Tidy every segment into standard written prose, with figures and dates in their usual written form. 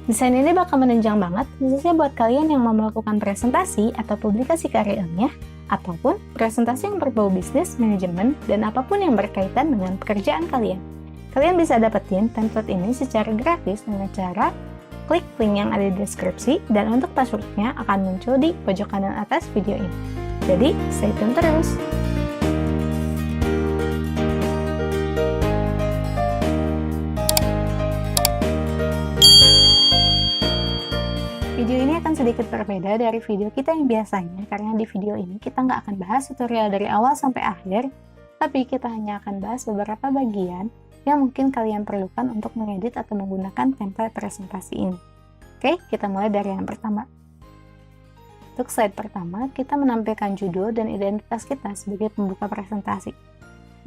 Desain ini bakal menunjang banget, khususnya buat kalian yang mau melakukan presentasi atau publikasi karya ilmiah, ataupun presentasi yang berbau bisnis, manajemen, dan apapun yang berkaitan dengan pekerjaan kalian. Kalian bisa dapetin template ini secara gratis dengan cara klik link yang ada di deskripsi, dan untuk passwordnya akan muncul di pojok kanan atas video ini. Jadi, stay tune terus! Video ini akan sedikit berbeda dari video kita yang biasanya, karena di video ini kita nggak akan bahas tutorial dari awal sampai akhir, tapi kita hanya akan bahas beberapa bagian yang mungkin kalian perlukan untuk mengedit atau menggunakan template presentasi ini. Oke, kita mulai dari yang pertama. Untuk slide pertama, kita menampilkan judul dan identitas kita sebagai pembuka presentasi.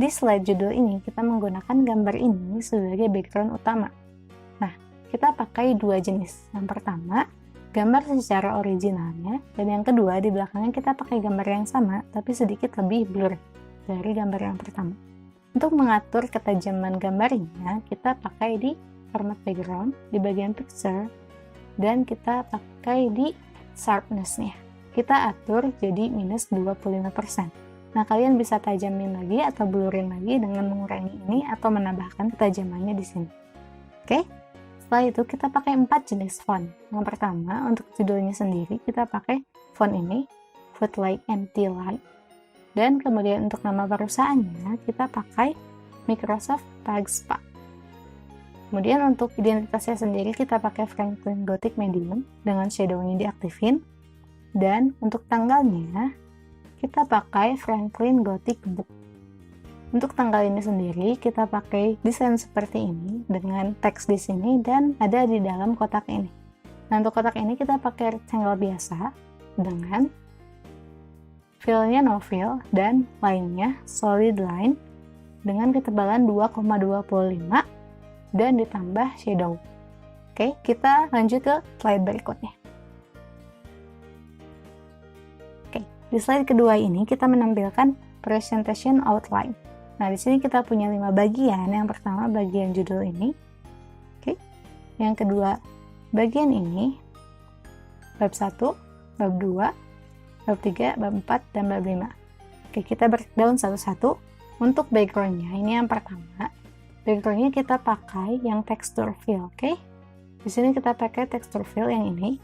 Di slide judul ini, kita menggunakan gambar ini sebagai background utama. Nah, kita pakai dua jenis. Yang pertama, gambar secara originalnya, dan yang kedua, di belakangnya kita pakai gambar yang sama, tapi sedikit lebih blur dari gambar yang pertama. Untuk mengatur ketajaman gambarnya, kita pakai di format background, di bagian picture, dan kita pakai di sharpness-nya. Kita atur jadi minus 25%. Nah, kalian bisa tajamin lagi atau blurin lagi dengan mengurangi ini atau menambahkan ketajamannya di sini. Oke? Setelah itu kita pakai 4 jenis font. Yang pertama, untuk judulnya sendiri kita pakai font ini, Footlight Empty Light. Dan kemudian untuk nama perusahaannya kita pakai Microsoft PageSpark. Kemudian untuk identitasnya sendiri kita pakai Franklin Gothic Medium dengan shadow-nya diaktifin. Dan untuk tanggalnya kita pakai Franklin Gothic Book. Untuk tanggal ini sendiri, kita pakai desain seperti ini dengan teks di sini dan ada di dalam kotak ini. Nah, untuk kotak ini kita pakai rectangle biasa dengan fill-nya no fill dan line-nya solid line dengan ketebalan 2,25 dan ditambah shadow. Oke, kita lanjut ke slide berikutnya. Oke, di slide kedua ini kita menampilkan presentation outline. Nah, di sini kita punya 5 bagian. Yang pertama, bagian judul ini. Oke. Yang kedua, bagian ini. Bab 1, bab 2, bab 3, bab 4, dan bab 5. Oke, kita breakdown satu-satu. Untuk background-nya, ini yang pertama. Background-nya kita pakai yang texture fill, oke? Di sini kita pakai texture fill yang ini.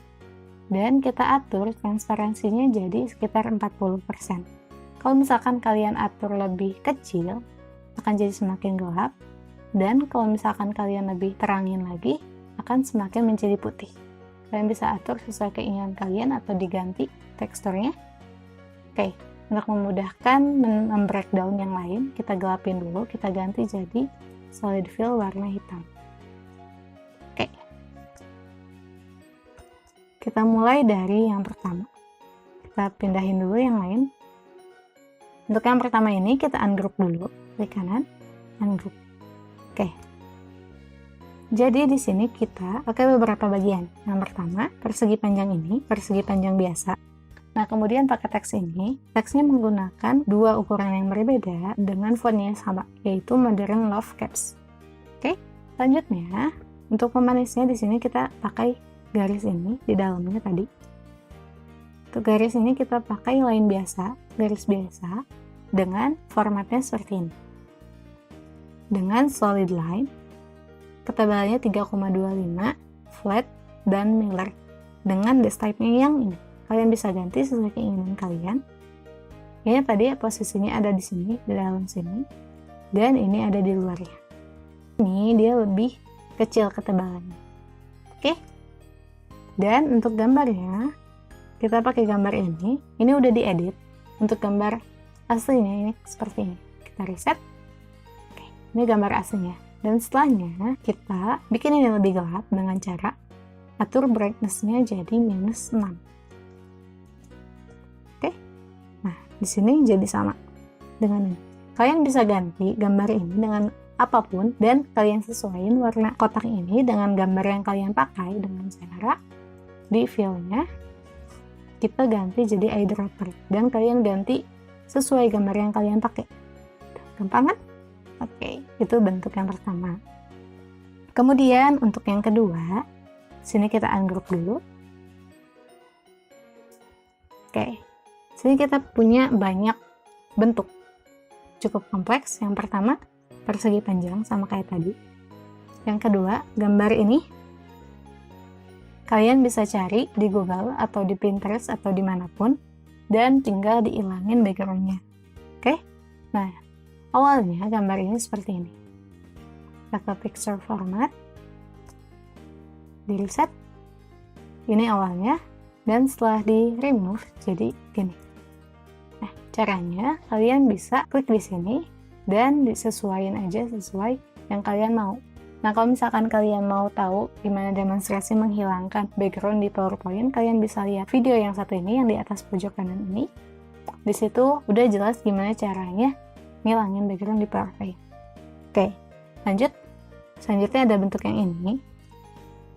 Dan kita atur transparansinya jadi sekitar 40%. Kalau misalkan kalian atur lebih kecil, akan jadi semakin gelap. Dan kalau misalkan kalian lebih terangin lagi, akan semakin menjadi putih. Kalian bisa atur sesuai keinginan kalian atau diganti teksturnya. Oke, untuk memudahkan membreakdown yang lain, kita gelapin dulu, kita ganti jadi solid fill warna hitam. Oke. Kita mulai dari yang pertama. Kita pindahin dulu yang lain. Untuk yang pertama ini kita ungroup dulu, klik kanan, ungroup. Oke. Jadi di sini kita pakai beberapa bagian. Yang pertama, persegi panjang ini, persegi panjang biasa. Nah, kemudian pakai teks ini, teksnya menggunakan dua ukuran yang berbeda dengan fontnya yang sama, yaitu Modern Love Caps. Oke. Selanjutnya, untuk pemanisnya di sini kita pakai garis ini di dalamnya tadi. Untuk garis ini kita pakai line biasa, garis biasa, dengan formatnya seperti ini. Dengan solid line, ketebalannya 3,25, flat, dan Miller. Dengan dash type-nya yang ini. Kalian bisa ganti sesuai keinginan kalian. Ini tadi posisinya ada di sini, di dalam sini. Dan ini ada di luarnya. Ini dia lebih kecil ketebalannya. Oke? Dan untuk gambarnya, kita pakai gambar ini udah diedit. Untuk gambar aslinya ini seperti ini. Kita reset. Oke, ini gambar aslinya. Dan setelahnya kita bikin ini lebih gelap dengan cara atur brightness-nya jadi minus 6. Oke. Nah, di sini jadi sama dengan ini. Kalian bisa ganti gambar ini dengan apapun dan kalian sesuaiin warna kotak ini dengan gambar yang kalian pakai dengan cara di fill-nya kita ganti jadi eyedropper dan kalian ganti sesuai gambar yang kalian pakai. Gampang kan? Oke, itu bentuk yang pertama. Kemudian untuk yang kedua, Sini kita ungroup dulu. Oke, sini kita punya banyak bentuk. Cukup kompleks. Yang pertama, persegi panjang sama kayak tadi. Yang kedua, gambar ini kalian bisa cari di Google atau di Pinterest atau dimanapun, dan tinggal dihilangin backgroundnya. Oke, nah awalnya gambar ini seperti ini. Kita ke picture format, di reset, ini awalnya, dan setelah di remove jadi gini. Nah, caranya kalian bisa klik di sini dan disesuaikan aja sesuai yang kalian mau. Nah, kalau misalkan kalian mau tahu gimana demonstrasi menghilangkan background di PowerPoint, kalian bisa lihat video yang satu ini yang di atas pojok kanan ini. Di situ udah jelas gimana caranya ngilangin background di PowerPoint. Oke, lanjut. Selanjutnya ada bentuk yang ini.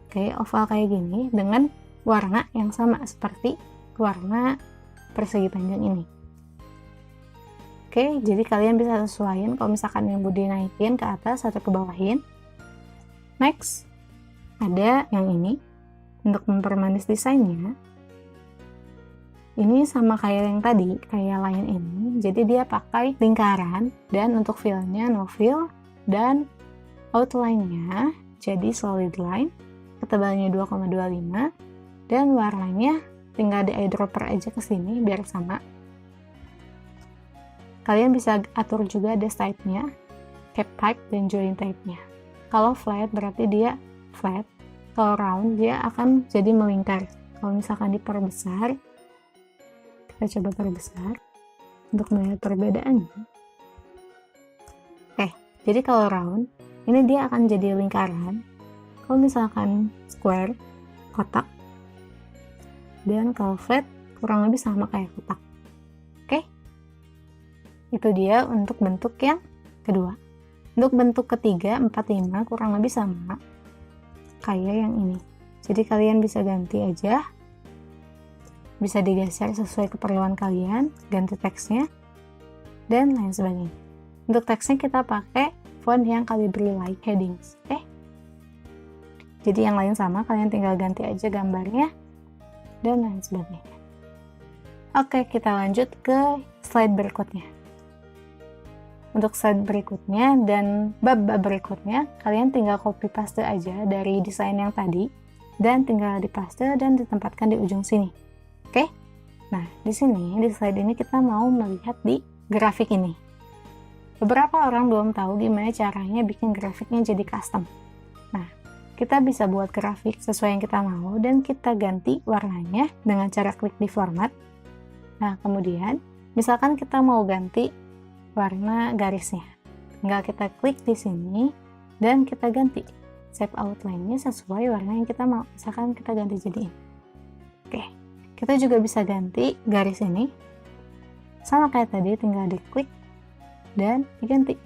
Oke, oval kayak gini dengan warna yang sama seperti warna persegi panjang ini. Oke, jadi kalian bisa sesuaiin kalau misalkan yang mau dinaikin ke atas atau ke bawahin. Next, ada yang ini. Untuk mempermanis desainnya, ini sama kayak yang tadi, kayak line ini. Jadi dia pakai lingkaran, dan untuk fill-nya no fill, dan outline-nya jadi solid line, ketebalannya 2,25, dan warnanya tinggal di eyedropper aja ke sini biar sama. Kalian bisa atur juga ada type-nya, cap type, dan join type-nya. Kalau flat berarti dia flat, kalau round dia akan jadi melingkar. Kalau misalkan diperbesar, kita coba perbesar untuk melihat perbedaannya. Oke, jadi kalau round, ini dia akan jadi lingkaran. Kalau misalkan square, kotak. Dan kalau flat, kurang lebih sama kayak kotak. Oke, itu dia untuk bentuk yang kedua. Untuk bentuk ketiga, 4, 5 kurang lebih sama kayak yang ini. Jadi kalian bisa ganti aja, bisa digeser sesuai keperluan kalian, ganti teksnya, dan lain sebagainya. Untuk teksnya kita pakai font yang Calibri Light Headings. Oke? Jadi yang lain sama, kalian tinggal ganti aja gambarnya, dan lain sebagainya. Oke, kita lanjut ke slide berikutnya. Untuk slide berikutnya dan bab-bab berikutnya, kalian tinggal copy paste aja dari desain yang tadi, dan tinggal dipaste dan ditempatkan di ujung sini. Oke? Nah, di sini, di slide ini kita mau melihat di grafik ini. Beberapa orang belum tahu gimana caranya bikin grafiknya jadi custom. Nah, kita bisa buat grafik sesuai yang kita mau, dan kita ganti warnanya dengan cara klik di format. Nah, kemudian, misalkan kita mau ganti warna garisnya, tinggal kita klik di sini dan kita ganti shape outline-nya sesuai warna yang kita mau. Misalkan kita ganti jadi ini. Oke, kita juga bisa ganti garis ini sama kayak tadi, tinggal diklik dan diganti.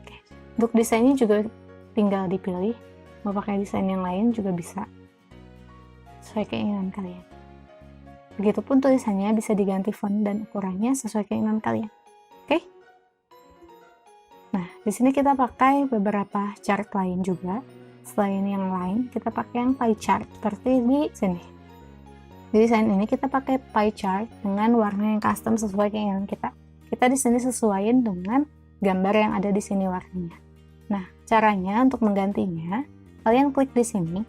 Oke, untuk desainnya juga tinggal dipilih, mau pakai desain yang lain juga bisa sesuai keinginan kalian. Begitupun tulisannya bisa diganti font dan ukurannya sesuai keinginan kalian. Oke? Nah, di sini kita pakai beberapa chart lain juga. Selain yang lain, kita pakai yang pie chart seperti di sini. Di desain ini kita pakai pie chart dengan warna yang custom sesuai keinginan kita. Kita di sini sesuaiin dengan gambar yang ada di sini warnanya. Nah, caranya untuk menggantinya, kalian klik di sini.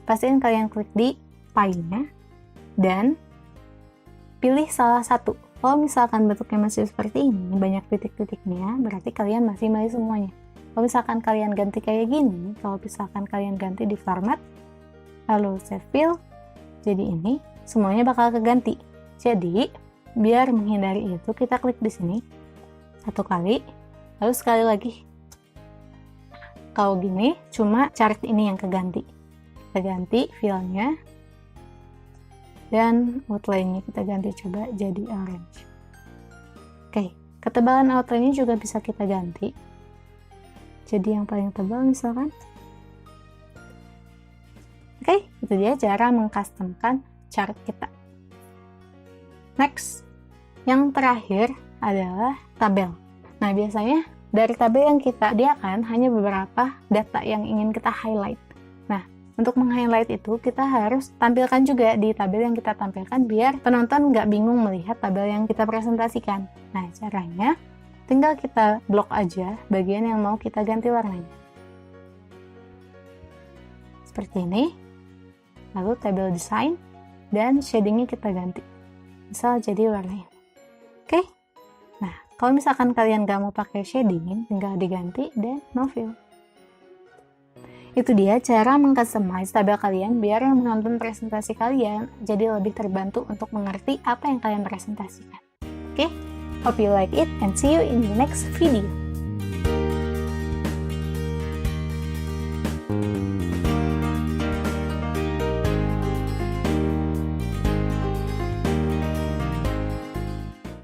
Pastiin kalian klik di pie-nya dan pilih salah satu. Kalau misalkan bentuknya masih seperti ini, banyak titik-titiknya, berarti kalian masih milih semuanya. Kalau misalkan kalian ganti kayak gini, kalau misalkan kalian ganti di format, lalu save fill, jadi ini, semuanya bakal keganti. Jadi, biar menghindari itu, kita klik di sini, satu kali, lalu sekali lagi. Kalau gini, cuma chart ini yang keganti. Kita ganti fill-nya, dan outline-nya kita ganti coba jadi orange. Oke, ketebalan outline-nya juga bisa kita ganti. Jadi yang paling tebal misalkan. Oke, itu dia cara mengcustomkan chart kita. Next, yang terakhir adalah tabel. Nah, biasanya dari tabel yang kita sediakan hanya beberapa data yang ingin kita highlight. Nah, Untuk meng-highlight itu, kita harus tampilkan juga di tabel yang kita tampilkan biar penonton nggak bingung melihat tabel yang kita presentasikan. Nah, caranya tinggal kita blok aja bagian yang mau kita ganti warnanya. Seperti ini. Lalu tabel desain dan shadingnya kita ganti. Misal jadi warna ini. Oke? Nah, kalau misalkan kalian nggak mau pakai shading, tinggal diganti dan no fill. Itu dia cara mengcustomize tabel kalian biar yang menonton presentasi kalian jadi lebih terbantu untuk mengerti apa yang kalian presentasikan. Oke? Hope you like it and see you in the next video.